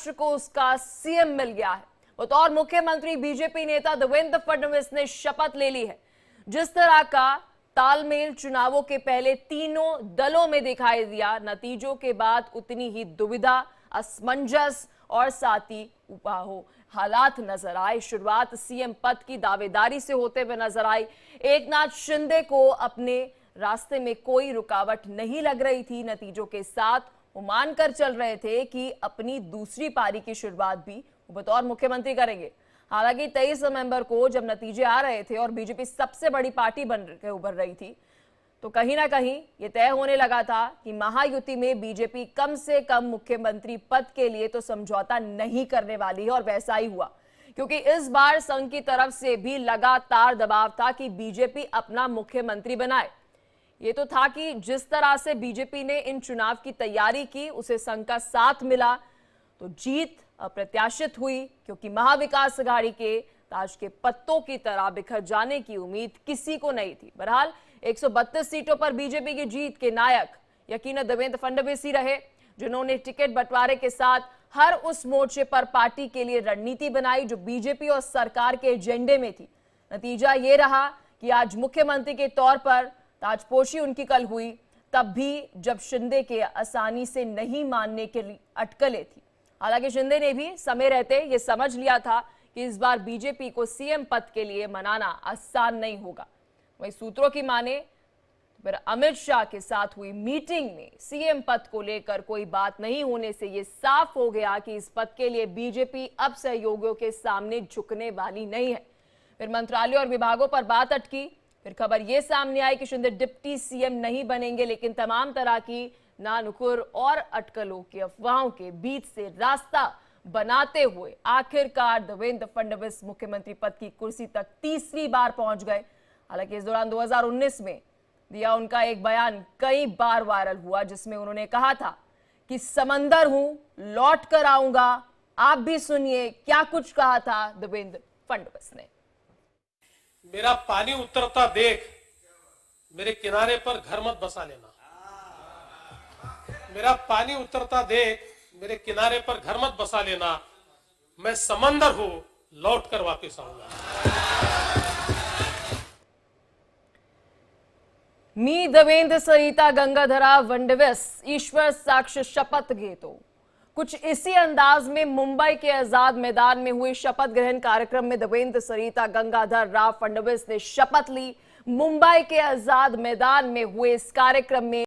महाराष्ट्र को उसका सीएम मिल गया है। बतौर मुख्यमंत्री बीजेपी नेता देवेंद्र फडणवीस ने शपथ ले ली है। जिस तरह का तालमेल चुनावों के पहले तीनों दलों में दिखाई दिया, नतीजों के बाद उतनी ही दुविधा, असमंजस और साथ ही उबाहो हालात नजर आए। शुरुआत सीएम पद की दावेदारी से होते हुए नजर आई। एकनाथ शिंदे को अपने रास्ते में कोई रुकावट नहीं लग रही थी। नतीजों के साथ वो मानकर चल रहे थे कि अपनी दूसरी पारी की शुरुआत भी वो बतौर मुख्यमंत्री करेंगे। हालांकि 23 नवंबर को जब नतीजे आ रहे थे और बीजेपी सबसे बड़ी पार्टी बन के उभर रही थी, तो कहीं ना कहीं ये तय होने लगा था कि महायुति में बीजेपी कम से कम मुख्यमंत्री पद के लिए तो समझौता नहीं करने वाली है। और वैसा ही हुआ, क्योंकि इस बार संघ की तरफ से भी लगातार दबाव था कि बीजेपी अपना मुख्यमंत्री बनाए। ये तो था कि जिस तरह से बीजेपी ने इन चुनाव की तैयारी की, उसे संघ का साथ मिला तो जीत अप्रत्याशित हुई, क्योंकि महाविकास अघाड़ी के ताज के पत्तों की तरह बिखर जाने की उम्मीद किसी को नहीं थी। बहरहाल 132 सीटों पर बीजेपी की जीत के नायक यकीनन देवेंद्र फडणवीस ही रहे, जिन्होंने टिकट बंटवारे के साथ हर उस मोर्चे पर पार्टी के लिए रणनीति बनाई जो बीजेपी और सरकार के एजेंडे में थी। नतीजा ये रहा कि आज मुख्यमंत्री के तौर पर ताजपोशी उनकी कल हुई, तब भी जब शिंदे के आसानी से नहीं मानने के लिए अटकलें थी। हालांकि शिंदे ने भी समय रहते ये समझ लिया था कि इस बार बीजेपी को सीएम पद के लिए मनाना आसान नहीं होगा। वहीं सूत्रों की माने फिर अमित शाह के साथ हुई मीटिंग में सीएम पद को लेकर कोई बात नहीं होने से यह साफ हो गया कि इस पद के लिए बीजेपी अब सहयोगियों के सामने झुकने वाली नहीं है। फिर मंत्रालयों और विभागों पर बात अटकी। फिर खबर यह सामने आई कि शिंदे डिप्टी सीएम नहीं बनेंगे, लेकिन तमाम तरह की नानुकुर और अटकलों की अफवाहों के बीच से रास्ता बनाते हुए आखिरकार देवेंद्र फडणवीस मुख्यमंत्री पद की कुर्सी तक तीसरी बार पहुंच गए। हालांकि इस दौरान 2019 में दिया उनका एक बयान कई बार वायरल हुआ, जिसमें उन्होंने कहा था कि समंदर हूं, लौट कर आऊंगा। आप भी सुनिए क्या कुछ कहा था देवेंद्र फडणवीस ने। मेरा पानी उतरता देख मेरे किनारे पर घर मत बसा लेना। मेरा पानी उतरता देख मेरे किनारे पर घर मत बसा लेना। मैं समंदर हूं, लौट कर वापस आऊंगा। मी देवेंद्र सहिता गंगाधरा फडणवीस ईश्वर साक्ष शपथ घेतो। कुछ इसी अंदाज में मुंबई के आजाद मैदान में हुए शपथ ग्रहण कार्यक्रम में देवेंद्र सहिता गंगाधर राव फडणवीस ने शपथ ली। मुंबई के आजाद मैदान में हुए इस कार्यक्रम में